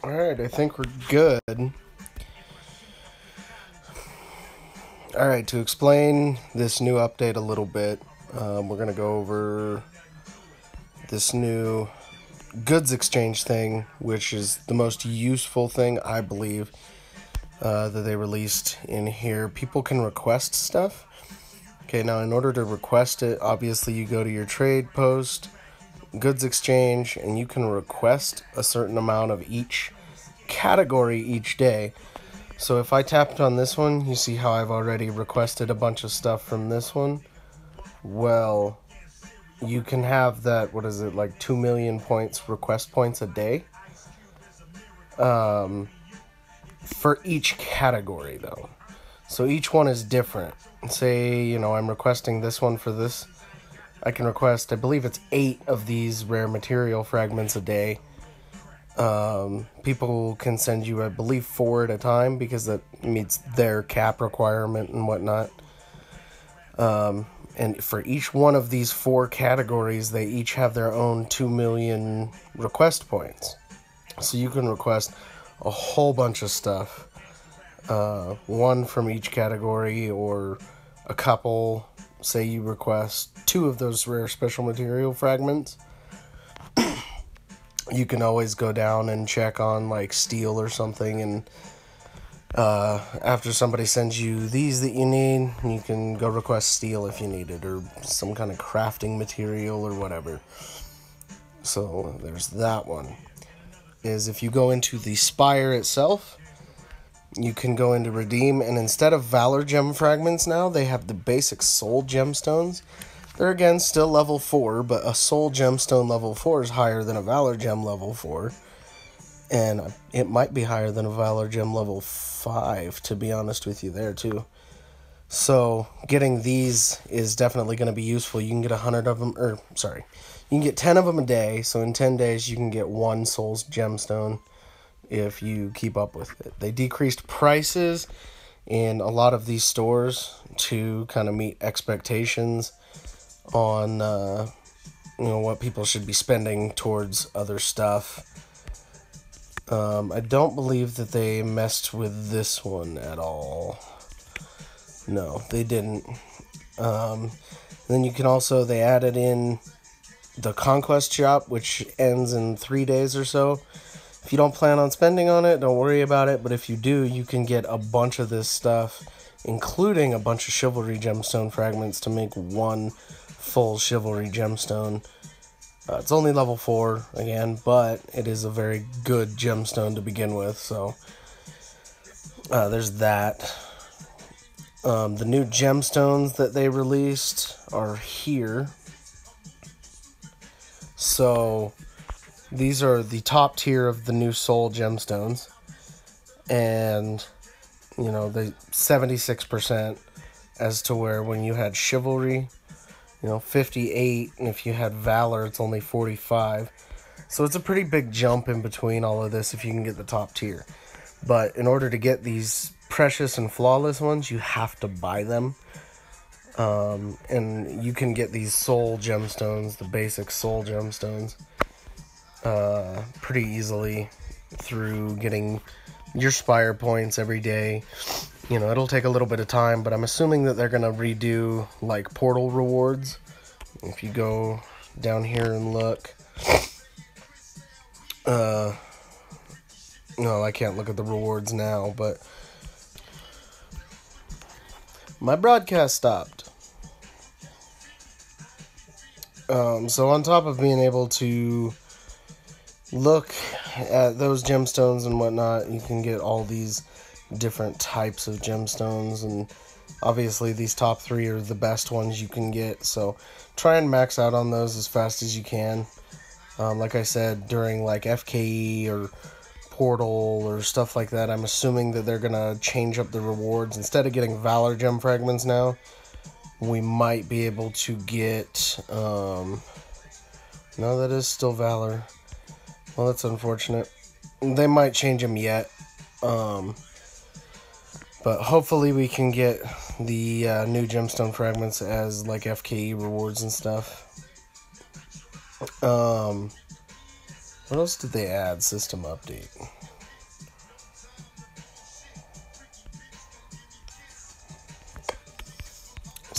Alright, I think we're good. Alright, to explain this new update a little bit, we're going to go over this new goods exchange thing, which is the most useful thing, I believe, that they released in here. People can request stuff. Okay, now in order to request it, obviously you go to your trade post, goods exchange, and you can request a certain amount of each category each day. So if I tapped on this one, you see how I've already requested a bunch of stuff from this one? Well, you can have that, what is it, like 2 million points, request points a day? For each category, though. So each one is different. Say, I'm requesting this one for this. I can request, I believe it's 8 of these rare material fragments a day. People can send you, I believe, 4 at a time because that meets their cap requirement and whatnot. And for each one of these 4 categories, they each have their own 2 million request points. So you can request a whole bunch of stuff. One from each category or a couple. Say you request 2 of those rare special material fragments. You can always go down and check on like steel or something, and after somebody sends you these that you need, you can go request steel if you need it, or some kind of crafting material or whatever. So there's that one. Is if you go into the spire itself, you can go into redeem, and instead of valor gem fragments now, they have the basic soul gemstones. They're, again, still level 4, but a soul gemstone level 4 is higher than a valor gem level 4. And it might be higher than a valor gem level 5, to be honest with you there, too. So, getting these is definitely going to be useful. You can get 100 of them, you can get 10 of them a day. So, in 10 days, you can get 1 soul's gemstone if you keep up with it. They decreased prices in a lot of these stores to kind of meet expectations on what people should be spending towards other stuff. I don't believe that they messed with this one at all. No, they didn't. Then you can also, they added in the Conquest shop, which ends in 3 days or so. If you don't plan on spending on it, don't worry about it, but if you do, you can get a bunch of this stuff, including a bunch of chivalry gemstone fragments to make 1 full chivalry gemstone. It's only level 4 again, but it is a very good gemstone to begin with, so there's that. The new gemstones that they released are here. So these are the top tier of the new soul gemstones, and they 76% as to where when you had chivalry, 58, and if you had valor, it's only 45. So it's a pretty big jump in between all of this if you can get the top tier. But in order to get these precious and flawless ones, you have to buy them. And you can get these soul gemstones, the basic soul gemstones, pretty easily through getting your spire points every day. It'll take a little bit of time, but I'm assuming that they're going to redo, like, portal rewards. If you go down here and look. No, I can't look at the rewards now, but my broadcast stopped. So on top of being able to look at those gemstones and whatnot, you can get all these different types of gemstones, and obviously these top 3 are the best ones you can get, so try and max out on those as fast as you can. Like I said, during like FKE or Portal or stuff like that, I'm assuming that they're gonna change up the rewards. Instead of getting valor gem fragments now, we might be able to get no, that is still valor. Well, that's unfortunate. They might change them yet. But hopefully we can get the new gemstone fragments as like FKE rewards and stuff. What else did they add? System update.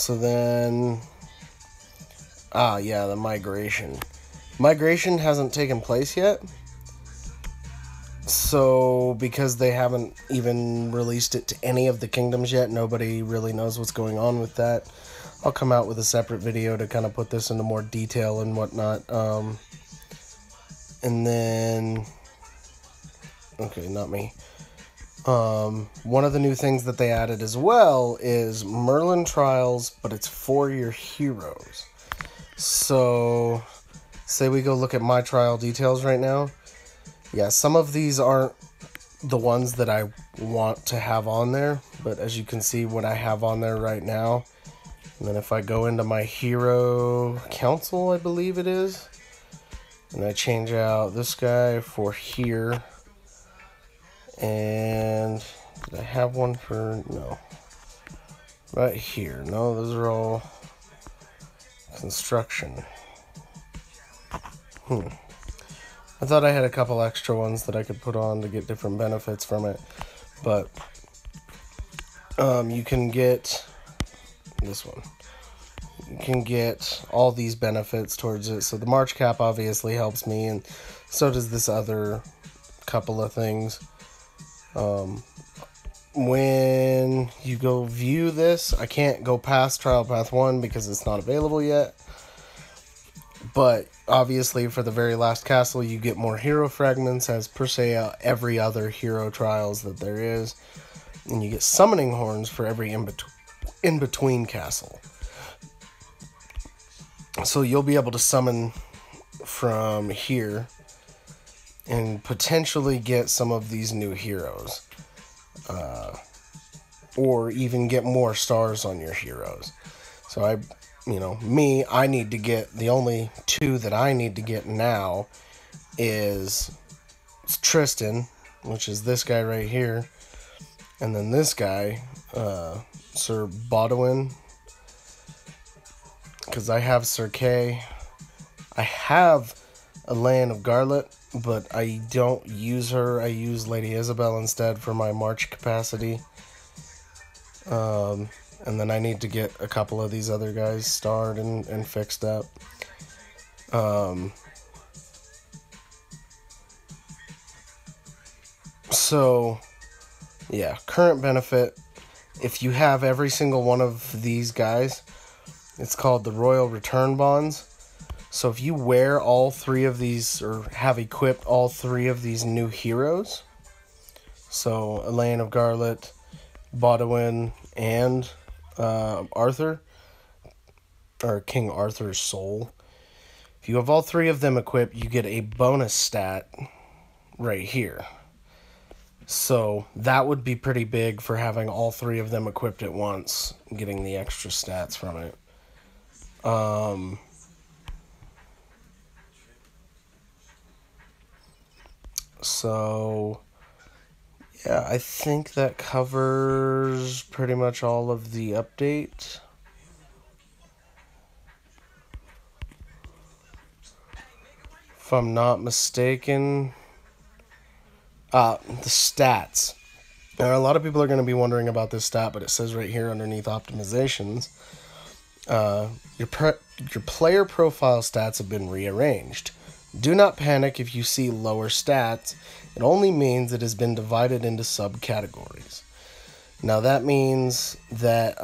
So then, yeah, the migration. Migration hasn't taken place yet. So, because they haven't even released it to any of the kingdoms yet, nobody really knows what's going on with that. I'll come out with a separate video to kind of put this into more detail and whatnot. And then, okay, not me. One of the new things that they added as well is Merlin Trials, but it's for your heroes. So, say we go look at my trial details right now. Yeah, some of these aren't the ones that I want to have on there, but as you can see what I have on there right now. And then if I go into my hero council, I believe it is, and I change out this guy for here, and did I have one for, no, right here, no, those are all construction. I thought I had a couple extra ones that I could put on to get different benefits from it, but you can get this one. You can get all these benefits towards it. So the March cap obviously helps me, and so does this other couple of things. When you go view this, I can't go past Trial Path 1 because it's not available yet. But obviously for the very last castle, you get more hero fragments as per se every other hero trials that there is. And you get summoning horns for every in-between castle. So you'll be able to summon from here and potentially get some of these new heroes. Or even get more stars on your heroes. So I need to get, the only two that I need to get now is Tristan, which is this guy right here, and then this guy, Sir Bodwin, because I have Sir Kay. I have a Land of Garlet, but I don't use her. I use Lady Isabel instead for my March capacity. And then I need to get a couple of these other guys starred and fixed up. So, yeah, current benefit. If you have every single one of these guys, it's called the Royal Return Bonds. So if you wear all three of these, or have equipped all three of these new heroes, so Elaine of Garlet, Bodwin, and Arthur, or King Arthur's Soul. If you have all three of them equipped, you get a bonus stat right here. So that would be pretty big for having all three of them equipped at once, getting the extra stats from it. So yeah, I think that covers pretty much all of the update. If I'm not mistaken, the stats. Now, a lot of people are going to be wondering about this stat, but it says right here underneath optimizations, your player profile stats have been rearranged. Do not panic if you see lower stats. It only means it has been divided into subcategories. Now that means that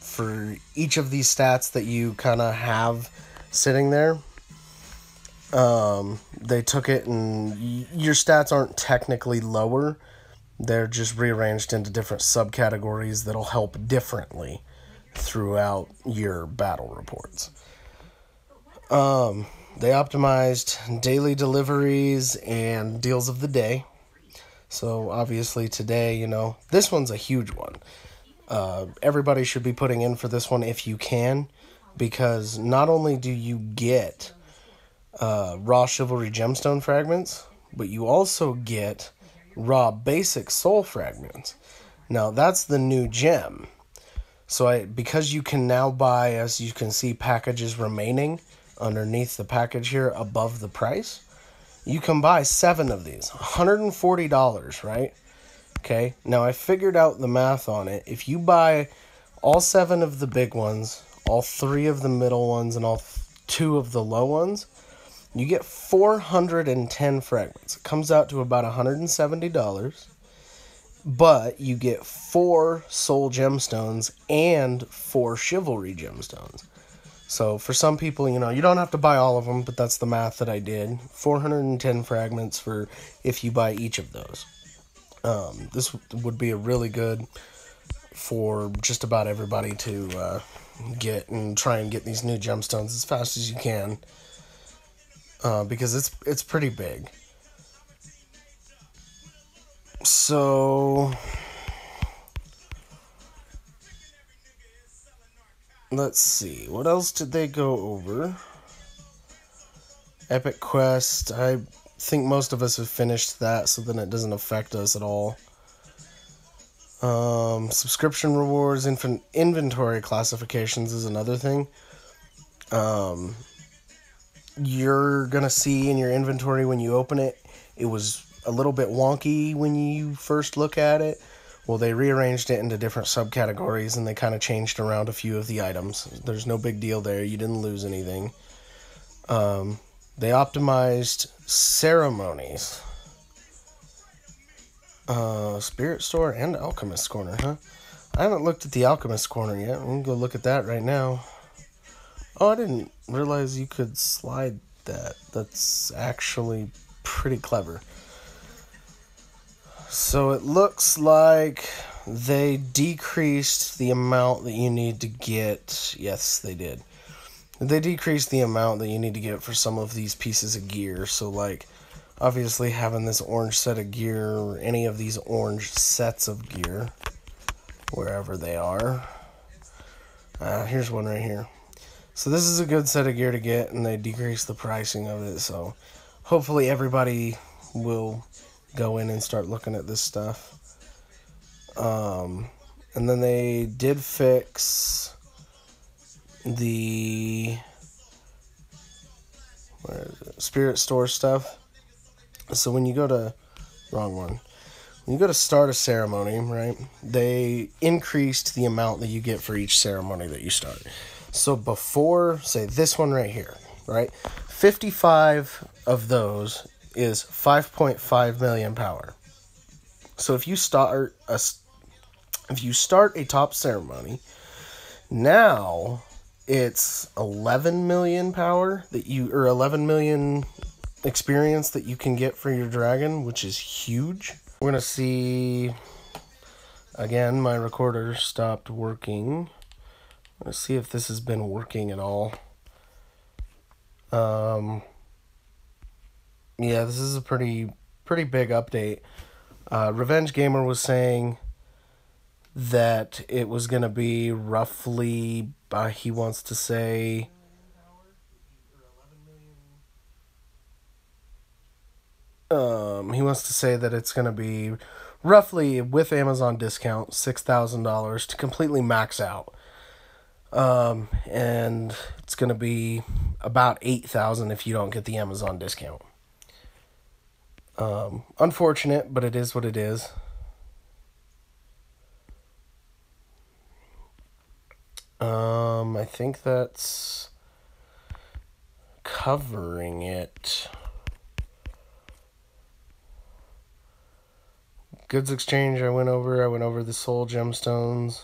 for each of these stats that you kind of have sitting there, they took it and your stats aren't technically lower. They're just rearranged into different subcategories that'll help differently throughout your battle reports. They optimized daily deliveries and deals of the day. So obviously today, this one's a huge one. Everybody should be putting in for this one if you can, because not only do you get raw chivalry gemstone fragments, but you also get raw basic soul fragments. Now that's the new gem. So because you can now buy, as you can see, packages remaining underneath the package here above the price, you can buy 7 of these, $140, right? Okay, now I figured out the math on it. If you buy all 7 of the big ones, all 3 of the middle ones, and all 2 of the low ones, you get 410 fragments. It comes out to about $170, but you get 4 soul gemstones and 4 chivalry gemstones. So for some people, you don't have to buy all of them, but that's the math that I did. 410 fragments for if you buy each of those. This would be a really good for just about everybody to get and try and get these new gemstones as fast as you can, because it's pretty big. So let's see, what else did they go over? Epic Quest, I think most of us have finished that, so then it doesn't affect us at all. Subscription rewards, inventory classifications is another thing. You're gonna see in your inventory when you open it, it was a little bit wonky when you first look at it. Well, they rearranged it into different subcategories, and they kind of changed around a few of the items. There's no big deal there. You didn't lose anything. They optimized ceremonies. Spirit Store and Alchemist Corner, huh? I haven't looked at the Alchemist Corner yet. We can go look at that right now. Oh, I didn't realize you could slide that. That's actually pretty clever. So it looks like they decreased the amount that you need to get. Yes, they did. They decreased the amount that you need to get for some of these pieces of gear. So, like, obviously having this orange set of gear, or any of these orange sets of gear, wherever they are. Here's one right here. So this is a good set of gear to get, and they decreased the pricing of it. So hopefully everybody will go in and start looking at this stuff. And then they did fix the Spirit Store stuff. So when you go to when you go to start a ceremony, right, they increased the amount that you get for each ceremony that you start. So before, say this one right here, right, 55 of those is 5.5 million power. So if you start a top ceremony, now it's 11 million power or 11 million experience that you can get for your dragon, which is huge. We're gonna see again, my recorder stopped working. Let's see if this has been working at all. Yeah, this is a pretty big update. Revenge Gamer was saying that it was going to be roughly, he wants to say, that it's going to be roughly, with Amazon discount, $6,000 to completely max out. And it's going to be about $8,000 if you don't get the Amazon discount. Unfortunate, but it is what it is. I think that's covering it. Goods exchange, I went over the soul gemstones.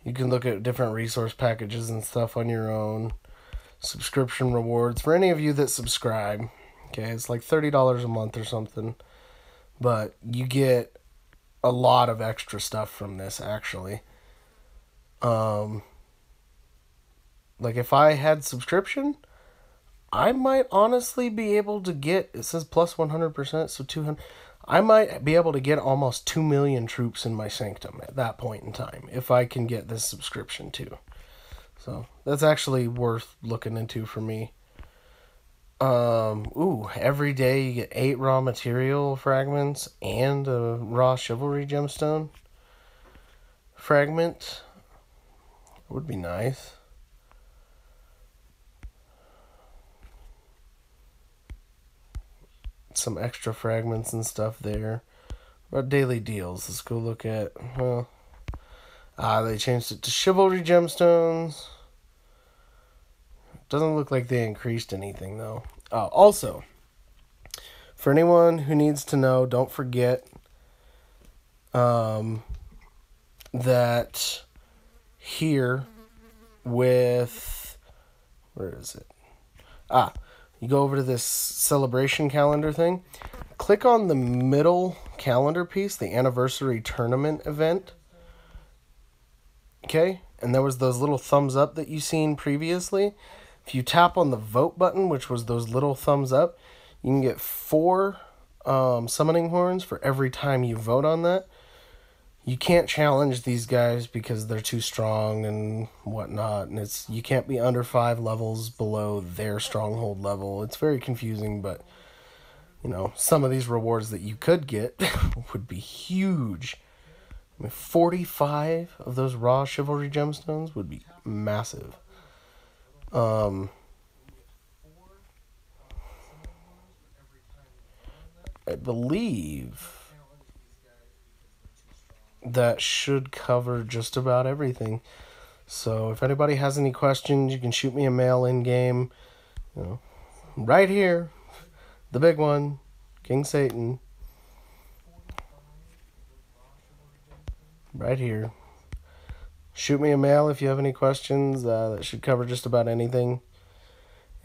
You can look at different resource packages and stuff on your own. Subscription rewards for any of you that subscribe. Okay, it's like $30 a month or something. But you get a lot of extra stuff from this, actually. Like if I had subscription, I might honestly be able to get, it says plus 100%, so 200. I might be able to get almost 2 million troops in my sanctum at that point in time, if I can get this subscription too. So that's actually worth looking into for me. Every day you get 8 raw material fragments and a raw chivalry gemstone fragment. Would be nice. some extra fragments and stuff there. What about daily deals? Let's go look at, they changed it to Chivalry Gemstones. Doesn't look like they increased anything, though. Also, for anyone who needs to know, don't forget that here with... Where is it? You go over to this celebration calendar thing. Click on the middle calendar piece, the anniversary tournament event. Okay? And there was those little thumbs up that you seen previously. If you tap on the vote button, which was those little thumbs up, you can get 4 summoning horns for every time you vote on that. You can't challenge these guys because they're too strong and whatnot, and you can't be under 5 levels below their stronghold level. It's very confusing, but some of these rewards that you could get would be huge. 45 of those raw Chivalry Gemstones would be massive. I believe that should cover just about everything. So if anybody has any questions, you can shoot me a mail in game. Right here, the big one, King Satan. Right here. Shoot me a mail if you have any questions. That should cover just about anything.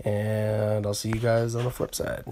And I'll see you guys on the flip side.